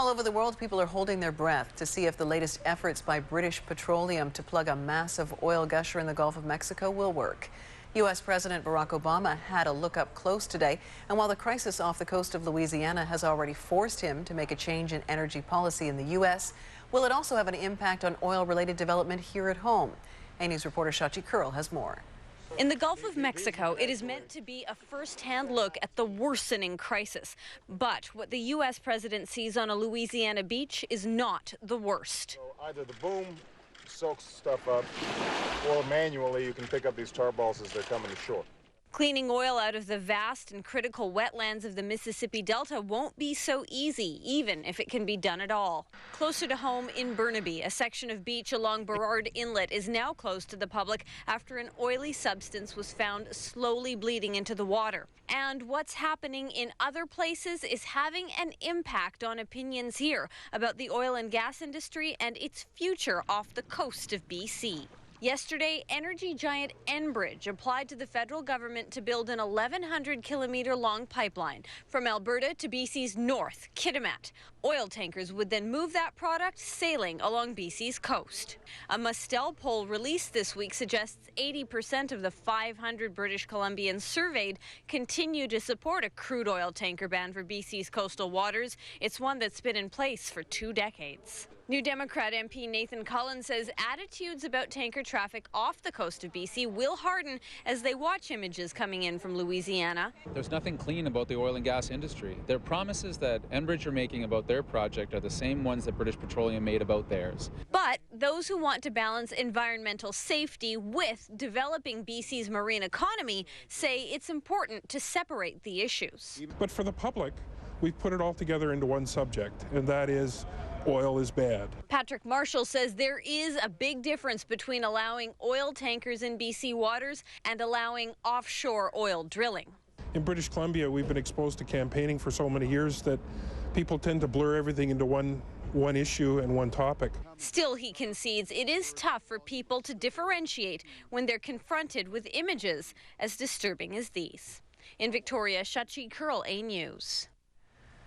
All over the world, people are holding their breath to see if the latest efforts by British Petroleum to plug a massive oil gusher in the Gulf of Mexico will work. U.S. President Barack Obama had a look up close today, and while the crisis off the coast of Louisiana has already forced him to make a change in energy policy in the U.S., will it also have an impact on oil-related development here at home? A News reporter Shachi Kurl has more. In the Gulf of Mexico, it is meant to be a first-hand look at the worsening crisis. But what the U.S. president sees on a Louisiana beach is not the worst. So either the boom soaks stuff up, or manually you can pick up these tar balls as they're coming to shore. Cleaning oil out of the vast and critical wetlands of the Mississippi Delta won't be so easy, even if it can be done at all. Closer to home in Burnaby, a section of beach along Burrard Inlet is now closed to the public after an oily substance was found slowly bleeding into the water. And what's happening in other places is having an impact on opinions here about the oil and gas industry and its future off the coast of BC. Yesterday, energy giant Enbridge applied to the federal government to build an 1,100-kilometer-long pipeline from Alberta to BC's north, Kitimat. Oil tankers would then move that product sailing along BC's coast. A Mustel poll released this week suggests 80% of the 500 British Columbians surveyed continue to support a crude oil tanker ban for BC's coastal waters. It's one that's been in place for 2 decades. New Democrat MP Nathan Cullen says attitudes about tanker traffic off the coast of BC will harden as they watch images coming in from Louisiana. There's nothing clean about the oil and gas industry. Their promises that Enbridge are making about their project are the same ones that British Petroleum made about theirs. But those who want to balance environmental safety with developing BC's marine economy say it's important to separate the issues. But for the public, we've put it all together into one subject, and that is oil is bad. Patrick Marshall says there is a big difference between allowing oil tankers in BC waters and allowing offshore oil drilling. In British Columbia, we've been exposed to campaigning for so many years that people tend to blur everything into one issue and one topic. Still, he concedes it is tough for people to differentiate when they're confronted with images as disturbing as these. In Victoria, Shachi Kurl, A News.